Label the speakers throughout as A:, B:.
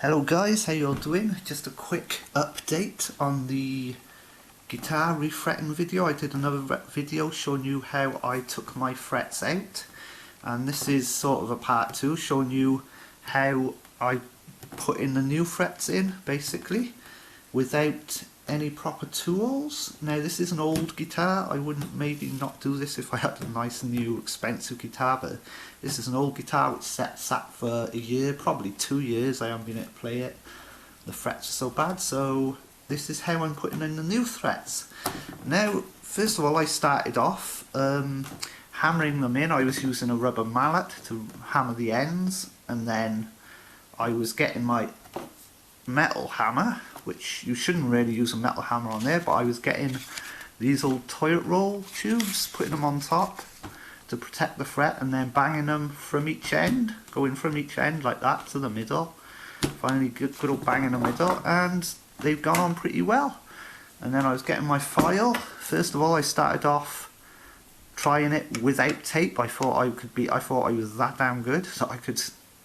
A: Hello guys, how you all doing? Just a quick update on the guitar refretting video. I did another video showing you how I took my frets out, and this is sort of a part 2 showing you how I put in the new frets in, basically, without any proper tools. Now this is an old guitar. I wouldn't maybe not do this if I had a nice new expensive guitar, but this is an old guitar which sat for a year, probably 2 years. I haven't been able to play it. The frets are so bad, so this is how I'm putting in the new frets. Now, first of all, I started off hammering them in. I was using a rubber mallet to hammer the ends, and then I was getting my metal hammer, which you shouldn't really use a metal hammer on there, but I was getting these old toilet roll tubes, putting them on top to protect the fret, and then banging them from each end, going from each end like that to the middle. Finally good old bang in the middle, and they've gone on pretty well. And then I was getting my file. First of all, I started off trying it without tape. I thought I was that damn good that I could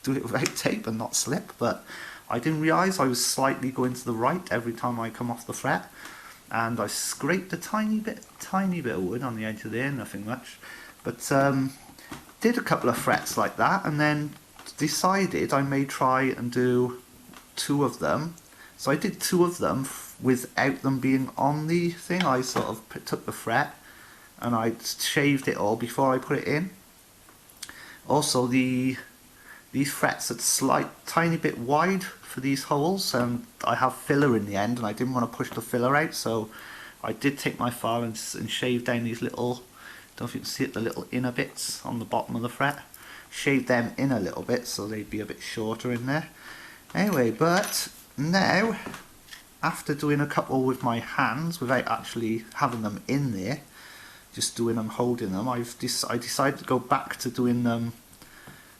A: do it without tape and not slip, but I didn't realise I was slightly going to the right every time I come off the fret, and I scraped a tiny bit of wood on the edge of there, nothing much, but did a couple of frets like that, and then decided I may try and do 2 of them. So I did 2 of them without them being on the thing. I sort of took the fret and I shaved it all before I put it in. Also, these frets are tiny bit wide for these holes, and I have filler in the end, and I didn't want to push the filler out, so I did take my file and shave down these little, don't know if you can see it, the little inner bits on the bottom of the fret. Shave them in a little bit so they'd be a bit shorter in there. Anyway, but now, after doing a couple with my hands without actually having them in there, just doing them, holding them, I decided to go back to doing them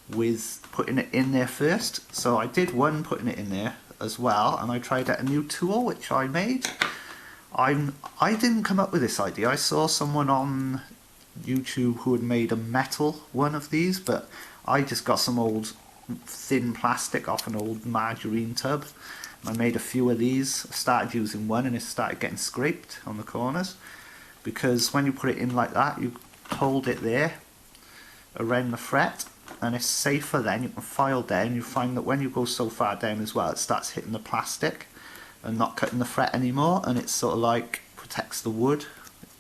A: with putting it in there first. So I did one putting it in there as well, and I tried out a new tool which I made. I didn't come up with this idea. I saw someone on YouTube who had made a metal one of these, but I just got some old thin plastic off an old margarine tub. I made a few of these. I started using one and it started getting scraped on the corners, because when you put it in like that, you hold it there around the fret, and it's safer then. You can file down. You find that when you go so far down as well, it starts hitting the plastic and not cutting the fret anymore, and it sort of like protects the wood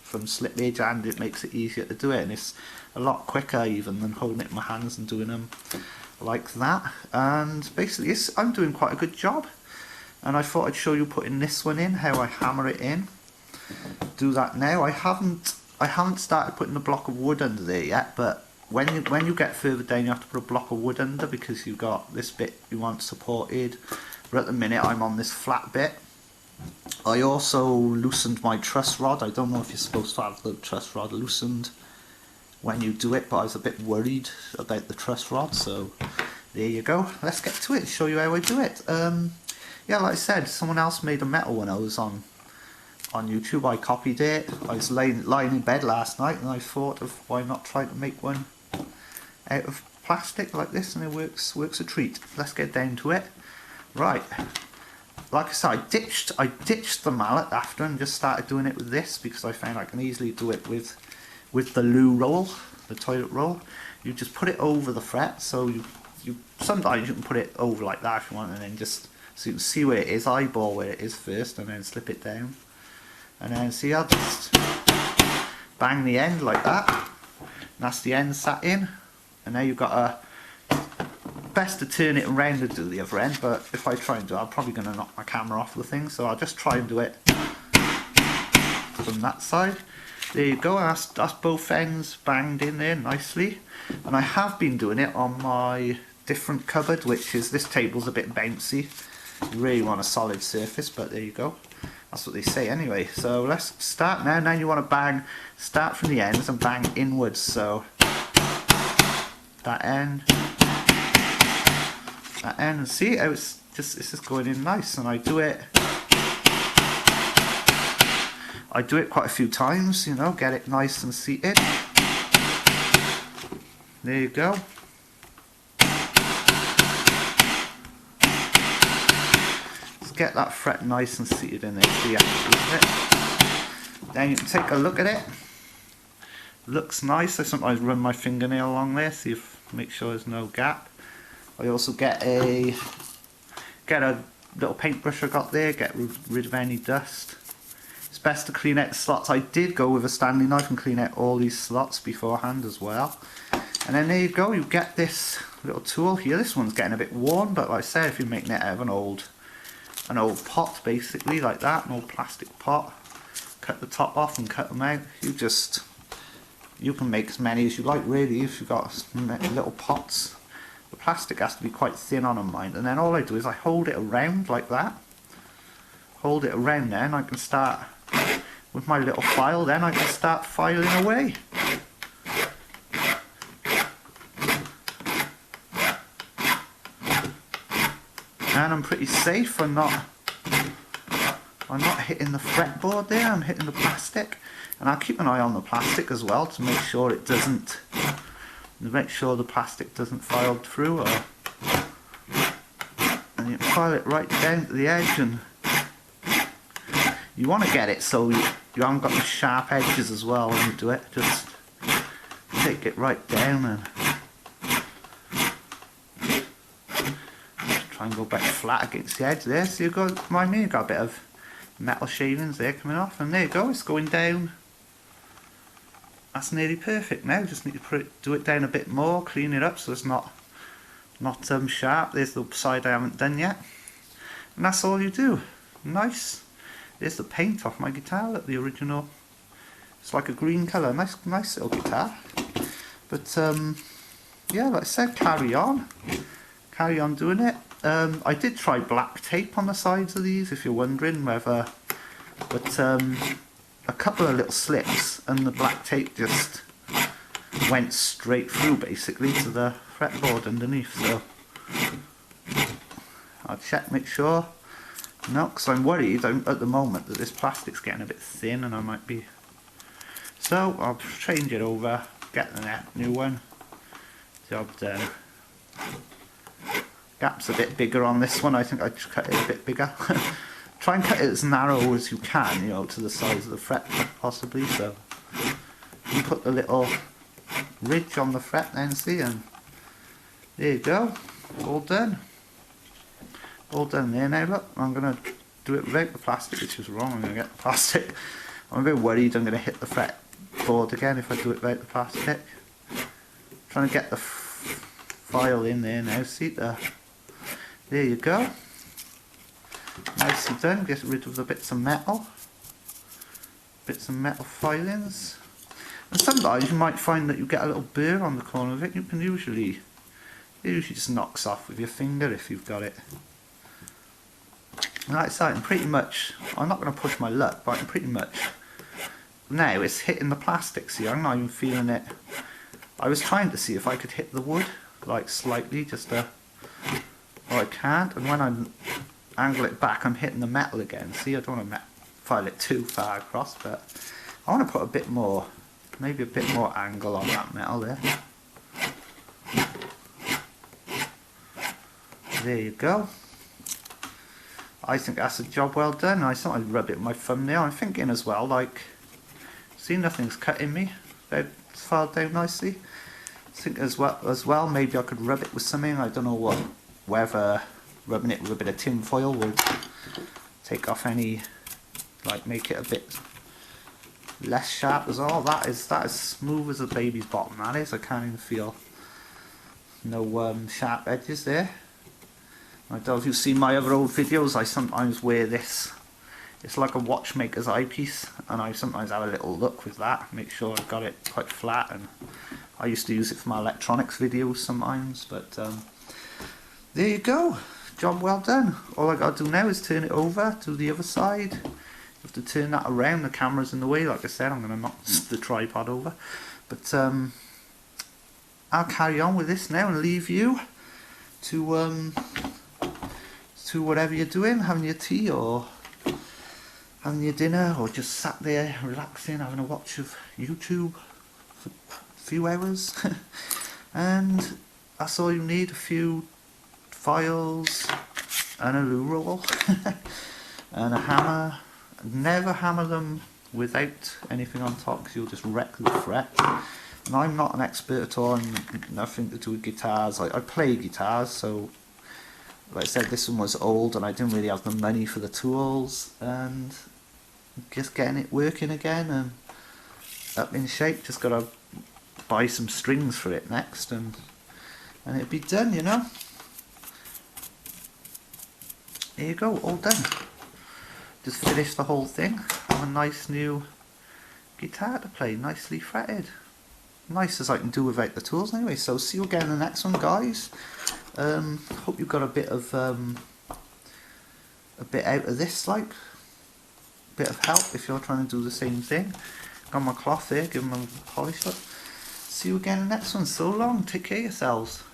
A: from slippage, and it makes it easier to do it, and it's a lot quicker even than holding it in my hands and doing them like that. And basically I'm doing quite a good job, and I thought I'd show you putting this one in, how I hammer it in. Do that now. I haven't started putting the block of wood under there yet, but when you get further down, you have to put a block of wood under, because you've got this bit you want supported. But at the minute I'm on this flat bit. I also loosened my truss rod. I don't know if you're supposed to have the truss rod loosened when you do it, but I was a bit worried about the truss rod, so there you go. Let's get to it, show you how I do it. Yeah, like I said, someone else made a metal one. I was on YouTube, I copied it. I was lying in bed last night and I thought of why not try to make one out of plastic like this, and it works a treat. Let's get down to it. Right. Like I said, I ditched the mallet after and just started doing it with this, because I found I can easily do it with the loo roll, the toilet roll. You just put it over the fret, so you sometimes you can put it over like that if you want, and then just so you can see where it is, eyeball where it is first, and then slip it down. And then see, I'll just bang the end like that. And that's the end sat in, and now you've got a. Best to turn it around and do the other end, but if I try and do it, I'm probably going to knock my camera off the thing, so I'll just try and do it from that side. There you go, that's both ends banged in there nicely. And I have been doing it on my different cupboard, which is, this table's a bit bouncy. You really want a solid surface, but there you go. That's what they say anyway. So let's start now. Now you want to start from the ends and bang inwards, so that end, and see how it's just going in nice. And I do it quite a few times, you know, get it nice and seated. There you go. get that fret nice and seated in there so you have to it. Then you can take a look at it. Looks nice. I sometimes run my fingernail along there, see if make sure there's no gap. I also get a little paintbrush I got there, get rid of any dust. It's best to clean out the slots. I did go with a Stanley knife and clean out all these slots beforehand as well. And then there you go, you get this little tool here. This one's getting a bit worn, but like I said, if you're making it out of an old pot basically, like that, an old plastic pot, cut the top off and cut them out. You can make as many as you like really if you've got little pots. The plastic has to be quite thin on mine, and then all I do is I hold it around like that. Hold it around there, and I can start with my little file, then I can start filing away. And I'm pretty safe. I'm not hitting the fretboard there, I'm hitting the plastic. And I'll keep an eye on the plastic as well to make sure it doesn't, the plastic doesn't file through. And you file it right down to the edge, and you want to get it so you haven't got the sharp edges as well when you do it. Just take it right down and try and go back flat against the edge there. So you've got, mind me, you've got a bit of metal shavings there coming off, and there you go, it's going down. That's nearly perfect now. Just need to do it down a bit more, clean it up so it's not sharp. There's the side I haven't done yet, and that's all you do. Nice. There's the paint off my guitar. Look, the original. It's like a green colour. Nice little guitar. But yeah, like I said, carry on doing it. I did try black tape on the sides of these, if you're wondering whether, but a couple of little slips and the black tape just went straight through basically to the fretboard underneath. So I'll check, make sure. No, because I'm worried at the moment that this plastic's getting a bit thin and I might be. So I'll change it over, get the new one. Job done. Gap's a bit bigger on this one. I think I should cut it a bit bigger. Try and cut it as narrow as you can, you know, to the size of the fret possibly. So you put the little ridge on the fret then, see, and there you go, all done. All done there now. Look, I'm going to do it without the plastic, which is wrong. I'm going to get the plastic. I'm a bit worried I'm going to hit the fretboard again if I do it without the plastic. Trying to get the file in there now, see, there you go. Nicely done. Get rid of the bits of metal filings. And sometimes you might find that you get a little burr on the corner of it. You can usually, it usually just knocks off with your finger if you've got it. And like I say, I'm pretty much, I'm not going to push my luck, but I'm pretty much, now it's hitting the plastic, see, I'm not even feeling it. I was trying to see if I could hit the wood, like slightly, just to, well I can't, and when I angle it back I'm hitting the metal again. See, I don't want to file it too far across, but I want to put a bit more, maybe a bit more angle on that metal there. There you go. I think that's a job well done. I sometimes rub it with my thumbnail. I'm thinking as well, like, see, nothing's cutting me. It's filed down nicely. I think as well, maybe I could rub it with something. I don't know whether rubbing it with a bit of tin foil would take off any, like, make it a bit less sharp as well. That is smooth as a baby's bottom. That is. I can't even feel no sharp edges there. I don't know if you've seen my other old videos, I sometimes wear this. It's like a watchmaker's eyepiece, and I sometimes have a little look with that, make sure I've got it quite flat, and I used to use it for my electronics videos sometimes, but there you go, job well done. All I got to do now is turn it over to the other side. You have to turn that around, the camera's in the way, like I said, I'm going to knock the tripod over, but I'll carry on with this now and leave you to whatever you're doing, having your tea or having your dinner, or just sat there relaxing, having a watch of YouTube for a few hours. And that's all you need, a few files, and a loo roll and a hammer. Never hammer them without anything on top because you'll just wreck the fret. And I'm not an expert at all, and nothing to do with guitars. I play guitars, so like I said, this one was old and I didn't really have the money for the tools, and just getting it working again and up in shape. Just gotta buy some strings for it next, and it'll be done, you know. Here you go, all done. Just finished the whole thing. Have a nice new guitar to play, nicely fretted. Nice as I can do without the tools anyway. So see you again in the next one, guys. Hope you got a bit out of this, like a bit of help if you're trying to do the same thing. Got my cloth here, give them a polish up. See you again in the next one. So long, take care of yourselves.